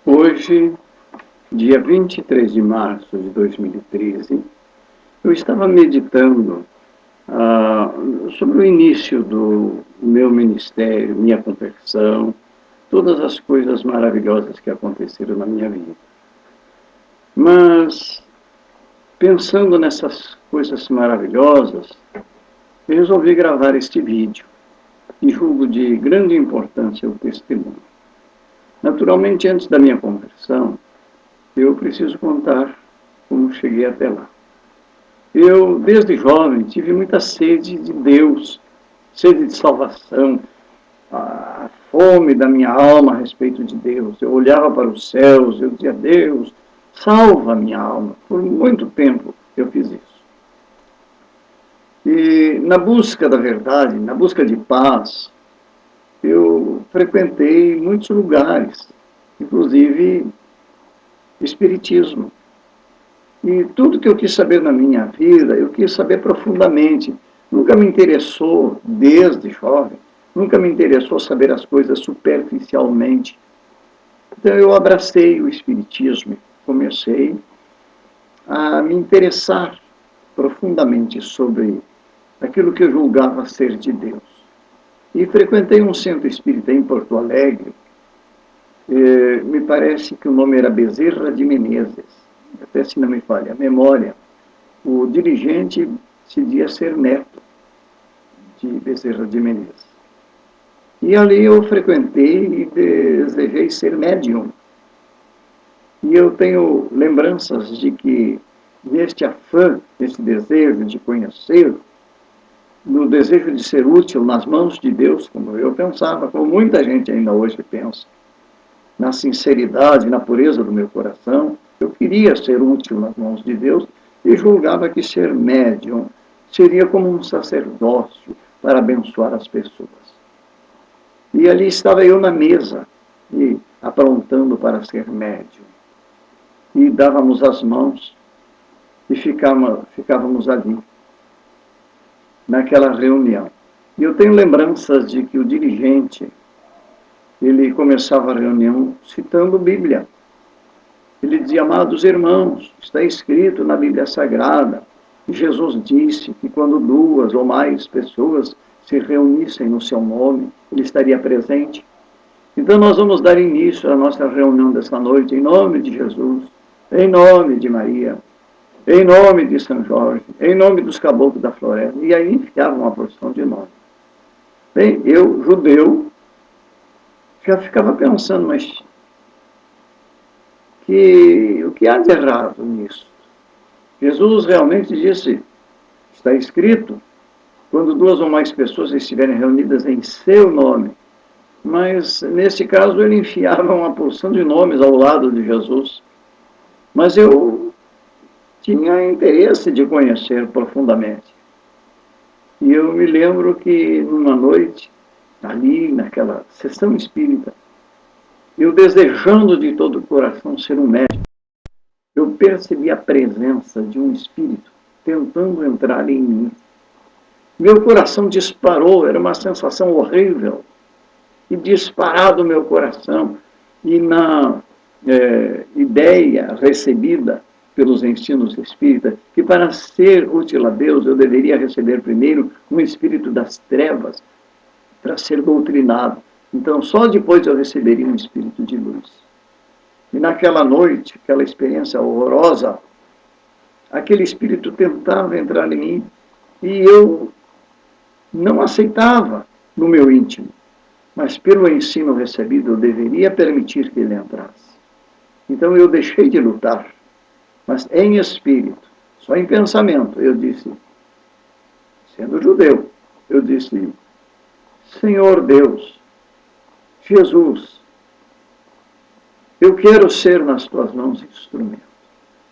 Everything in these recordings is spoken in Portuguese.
Hoje, dia 23 de março de 2013, eu estava meditando sobre o início do meu ministério, minha conversão, todas as coisas maravilhosas que aconteceram na minha vida. Mas, pensando nessas coisas maravilhosas, eu resolvi gravar este vídeo e julgo de grande importância o testemunho. Naturalmente, antes da minha conversão, eu preciso contar como cheguei até lá. Eu, desde jovem, tive muita sede de Deus, sede de salvação, a fome da minha alma a respeito de Deus. Eu olhava para os céus, eu dizia: Deus, salva a minha alma. Por muito tempo eu fiz isso. E na busca da verdade, na busca de paz, eu frequentei muitos lugares, inclusive espiritismo. E tudo que eu quis saber na minha vida, eu quis saber profundamente. Nunca me interessou, desde jovem, nunca me interessou saber as coisas superficialmente. Então eu abracei o espiritismo, comecei a me interessar profundamente sobre aquilo que eu julgava ser de Deus. E frequentei um centro espírita em Porto Alegre, me parece que o nome era Bezerra de Menezes, até se não me falha a memória. O dirigente se dizia ser neto de Bezerra de Menezes. E ali eu frequentei e desejei ser médium. E eu tenho lembranças de que, neste afã, nesse desejo de conhecer, no desejo de ser útil nas mãos de Deus, como eu pensava, como muita gente ainda hoje pensa, na sinceridade, na pureza do meu coração, eu queria ser útil nas mãos de Deus e julgava que ser médium seria como um sacerdócio para abençoar as pessoas. E ali estava eu na mesa, e aprontando para ser médium. E dávamos as mãos e ficávamos ali, naquela reunião. E eu tenho lembranças de que o dirigente, ele começava a reunião citando Bíblia. Ele dizia: amados irmãos, está escrito na Bíblia Sagrada, que Jesus disse que quando duas ou mais pessoas se reunissem no seu nome, ele estaria presente. Então nós vamos dar início à nossa reunião desta noite, em nome de Jesus, em nome de Maria, em nome de São Jorge, em nome dos caboclos da floresta. E aí enfiavam uma porção de nome. Bem, eu, judeu, já ficava pensando, mas o que há de errado nisso? Jesus realmente disse, está escrito, quando duas ou mais pessoas estiverem reunidas em seu nome. Mas, nesse caso, ele enfiava uma porção de nomes ao lado de Jesus. Mas eu tinha interesse de conhecer profundamente. E eu me lembro que, numa noite, ali, naquela sessão espírita, eu desejando de todo o coração ser um médico, eu percebi a presença de um espírito tentando entrar em mim. Meu coração disparou, era uma sensação horrível. E disparado o meu coração. E na ideia recebida pelos ensinos espíritas, que para ser útil a Deus eu deveria receber primeiro um espírito das trevas para ser doutrinado. Então, só depois eu receberia um espírito de luz. E naquela noite, aquela experiência horrorosa, aquele espírito tentava entrar em mim e eu não aceitava no meu íntimo. Mas pelo ensino recebido, eu deveria permitir que ele entrasse. Então eu deixei de lutar, mas em espírito, só em pensamento, eu disse, sendo judeu, eu disse: Senhor Deus, Jesus, eu quero ser nas tuas mãos instrumento.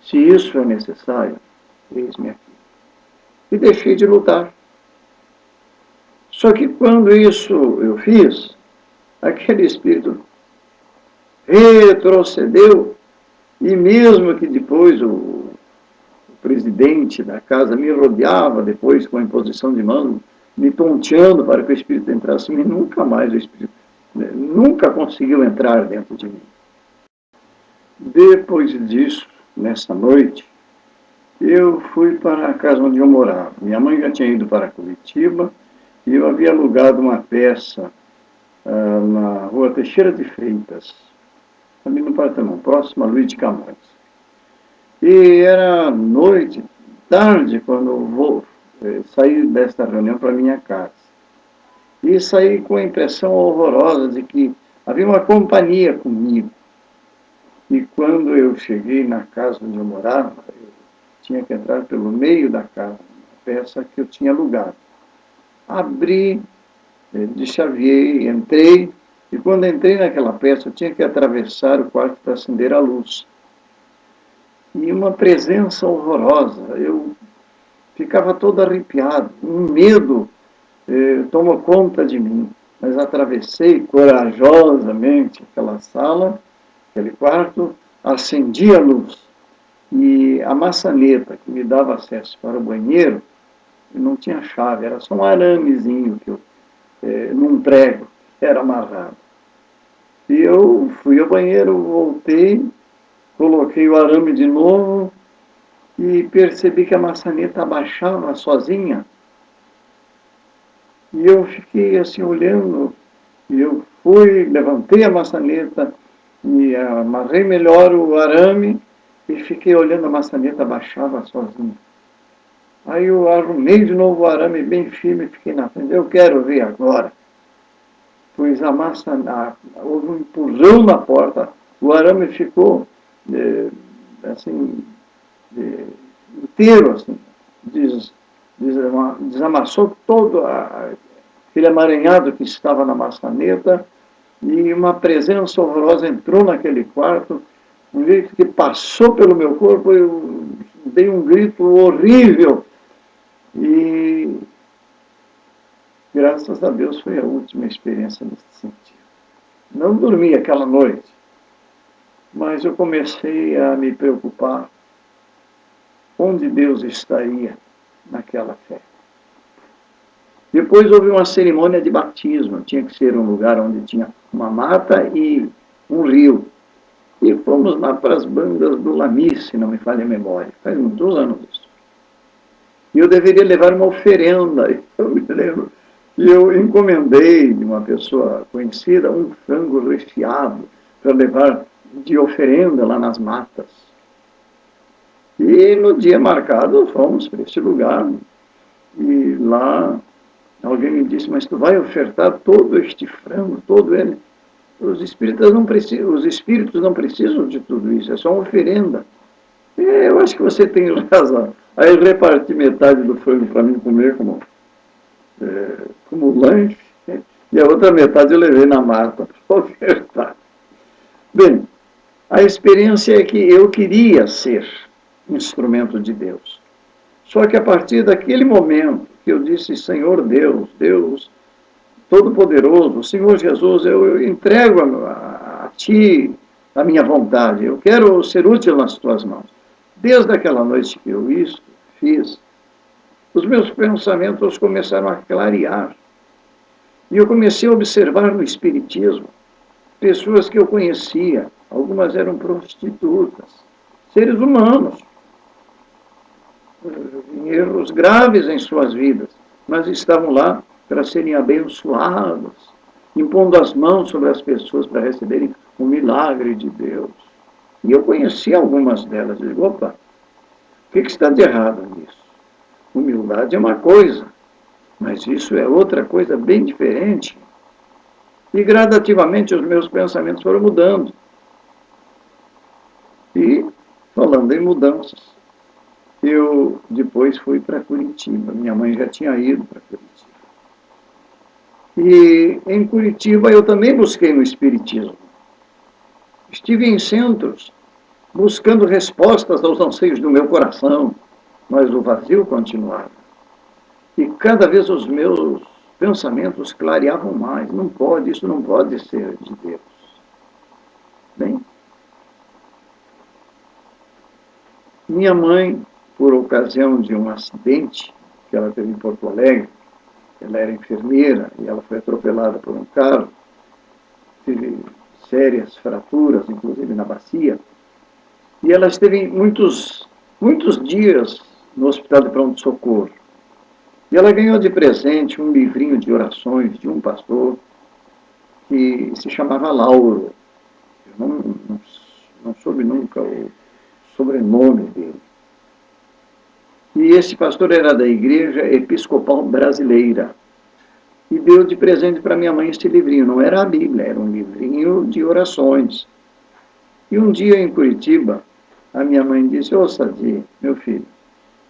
Se isso é necessário, eis-me aqui. E deixei de lutar. Só que quando isso eu fiz, aquele espírito retrocedeu, e mesmo que depois o presidente da casa me rodeava depois com a imposição de mão, me tonteando para que o espírito entrasse em mim, nunca mais o espírito, nunca conseguiu entrar dentro de mim. Depois disso, nessa noite, eu fui para a casa onde eu morava. Minha mãe já tinha ido para Curitiba e eu havia alugado uma peça na rua Teixeira de Freitas, também no Partenon, próximo a Luiz de Camões. E era noite, tarde, quando eu vou sair desta reunião para minha casa. E saí com a impressão horrorosa de que havia uma companhia comigo. E quando eu cheguei na casa onde eu morava, eu tinha que entrar pelo meio da casa, uma peça que eu tinha alugado. Abri, deschaveei, entrei, e quando entrei naquela peça, eu tinha que atravessar o quarto para acender a luz. E uma presença horrorosa, eu ficava todo arrepiado, um medo tomou conta de mim, mas atravessei corajosamente aquela sala, aquele quarto, acendi a luz e a maçaneta que me dava acesso para o banheiro não tinha chave, era só um aramezinho que eu, num prego, era amarrado. E eu fui ao banheiro, voltei, coloquei o arame de novo e percebi que a maçaneta abaixava sozinha. E eu fiquei assim olhando, e eu fui, levantei a maçaneta e amarrei melhor o arame e fiquei olhando a maçaneta, abaixava sozinha. Aí eu arrumei de novo o arame bem firme e fiquei na frente. Eu quero ver agora. Pois a maçaneta, houve um empurrão na porta, o arame ficou assim, inteiro, assim, desamassou todo aquele amaranhado que estava na maçaneta e uma presença horrorosa entrou naquele quarto, um grito que passou pelo meu corpo, eu dei um grito horrível e graças a Deus foi a última experiência nesse sentido. Não dormi aquela noite, mas eu comecei a me preocupar onde Deus estaria naquela fé. Depois houve uma cerimônia de batismo, tinha que ser um lugar onde tinha uma mata e um rio. E fomos lá para as bandas do Lami, se não me falha a memória, faz muitos anos isso. E eu deveria levar uma oferenda, eu me lembro. E eu encomendei de uma pessoa conhecida um frango recheado para levar de oferenda lá nas matas. E no dia marcado fomos para esse lugar. E lá alguém me disse, mas tu vai ofertar todo este frango, todo ele? Os espíritos não precisam de tudo isso, é só uma oferenda. Eu acho que você tem razão. Aí eu reparti metade do frango para mim comer como lanche, e a outra metade eu levei na mata para ofertar. Bem, a experiência é que eu queria ser instrumento de Deus. Só que a partir daquele momento que eu disse, Senhor Deus, Deus Todo-Poderoso, Senhor Jesus, eu entrego a Ti a minha vontade, eu quero ser útil nas Tuas mãos. Desde aquela noite que eu isso fiz, os meus pensamentos começaram a clarear. E eu comecei a observar no Espiritismo pessoas que eu conhecia, algumas eram prostitutas, seres humanos, em erros graves em suas vidas, mas estavam lá para serem abençoados, impondo as mãos sobre as pessoas para receberem o milagre de Deus. E eu conheci algumas delas, e digo, opa, o que está de errado nisso? Humildade é uma coisa, mas isso é outra coisa bem diferente. E gradativamente os meus pensamentos foram mudando. E, falando em mudanças, eu depois fui para Curitiba. Minha mãe já tinha ido para Curitiba. E em Curitiba eu também busquei no Espiritismo. Estive em centros buscando respostas aos anseios do meu coração, mas o vazio continuava. E cada vez os meus pensamentos clareavam mais. Não pode, isso não pode ser de Deus. Bem, minha mãe, por ocasião de um acidente que ela teve em Porto Alegre, ela era enfermeira e ela foi atropelada por um carro, teve sérias fraturas, inclusive na bacia, E ela esteve muitos dias no hospital de pronto-socorro. E ela ganhou de presente um livrinho de orações de um pastor que se chamava Lauro. Eu não soube nunca o sobrenome dele. E esse pastor era da Igreja Episcopal Brasileira. E deu de presente para minha mãe este livrinho. Não era a Bíblia, era um livrinho de orações. E um dia em Curitiba, a minha mãe disse: ô Sadi, meu filho,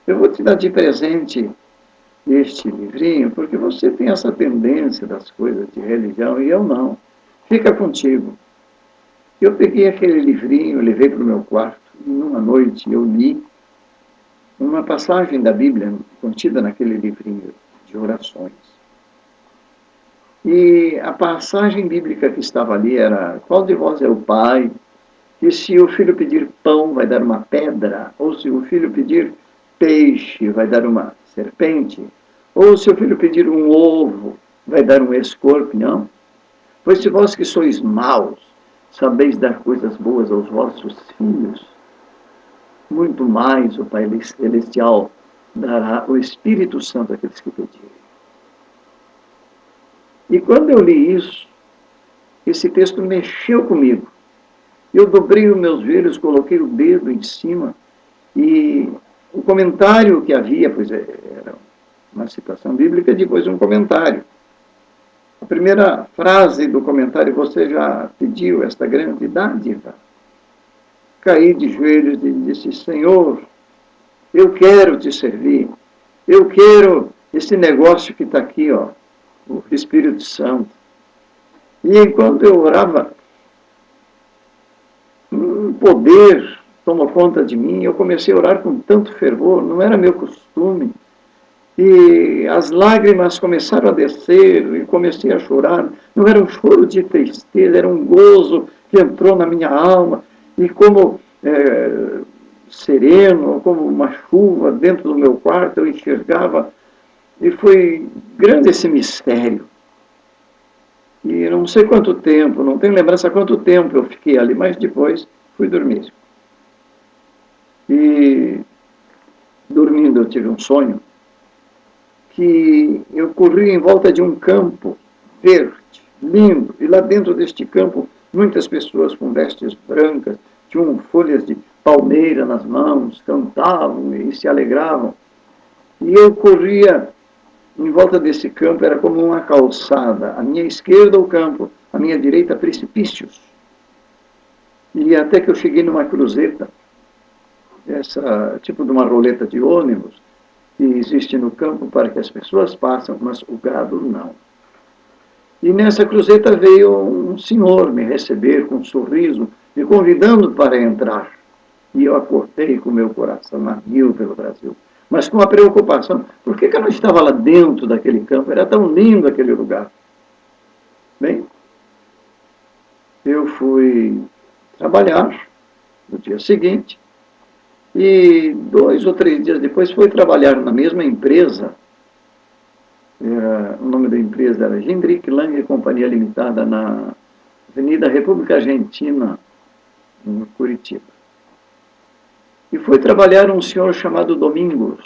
eu vou te dar de presente este livrinho, porque você tem essa tendência das coisas de religião e eu não. Fica contigo. Eu peguei aquele livrinho, levei para o meu quarto, e numa noite eu li uma passagem da Bíblia contida naquele livrinho de orações. E a passagem bíblica que estava ali era: qual de vós é o pai que, se o filho pedir pão, vai dar uma pedra? Ou se o filho pedir peixe, vai dar uma serpente? Ou se o filho pedir um ovo, vai dar um escorpião? Pois se vós que sois maus, sabeis dar coisas boas aos vossos filhos, muito mais o Pai Celestial dará o Espírito Santo àqueles que pedirem. E quando eu li isso, esse texto mexeu comigo. Eu dobrei os meus joelhos, coloquei o dedo em cima, e o comentário que havia, pois era uma citação bíblica, depois um comentário. A primeira frase do comentário: você já pediu esta grande dádiva? Caí de joelhos e disse: Senhor, eu quero te servir, eu quero esse negócio que está aqui, ó, o Espírito Santo. E enquanto eu orava, um poder tomou conta de mim. Eu comecei a orar com tanto fervor, não era meu costume. E as lágrimas começaram a descer e comecei a chorar. Não era um choro de tristeza, era um gozo que entrou na minha alma. E como sereno, como uma chuva dentro do meu quarto, eu enxergava. E foi grande esse mistério. E não sei quanto tempo, não tenho lembrança quanto tempo eu fiquei ali, mas depois fui dormir. E dormindo eu tive um sonho que eu corri em volta de um campo verde, lindo, e lá dentro deste campo muitas pessoas com vestes brancas, tinham folhas de palmeira nas mãos, cantavam e se alegravam. E eu corria em volta desse campo, era como uma calçada. À minha esquerda o campo, à minha direita precipícios. E até que eu cheguei numa cruzeta, essa tipo de uma roleta de ônibus, que existe no campo para que as pessoas passem, mas o gado não. E nessa cruzeta veio um senhor me receber com um sorriso, me convidando para entrar. E eu acordei com o meu coração a mil pelo Brasil, mas com a preocupação: por que eu não estava lá dentro daquele campo? Era tão lindo aquele lugar. Bem, eu fui trabalhar no dia seguinte, e 2 ou 3 dias depois fui trabalhar na mesma empresa. O nome da empresa era Gendrick Lang Companhia Limitada, na Avenida República Argentina, em Curitiba. E foi trabalhar um senhor chamado Domingos.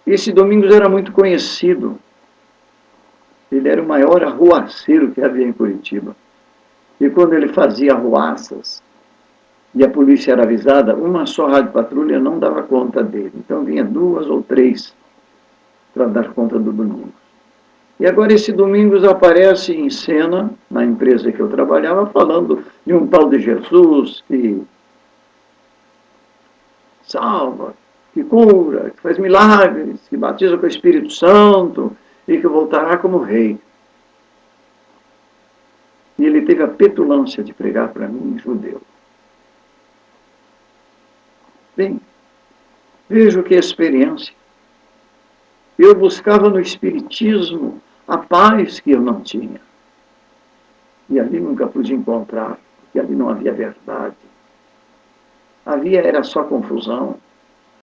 Esse Domingos era muito conhecido. Ele era o maior arruaceiro que havia em Curitiba. E quando ele fazia arruaças, e a polícia era avisada, uma só rádio-patrulha não dava conta dele. Então vinha 2 ou 3 para dar conta do Domingos. E agora esse Domingos aparece em cena, na empresa que eu trabalhava, falando de um tal de Jesus que salva, que cura, que faz milagres, que batiza com o Espírito Santo e que voltará como rei. E ele teve a petulância de pregar para mim, judeu. Bem, vejo que experiência. Eu buscava no Espiritismo a paz que eu não tinha. E ali nunca pude encontrar, porque ali não havia verdade. Havia era só confusão.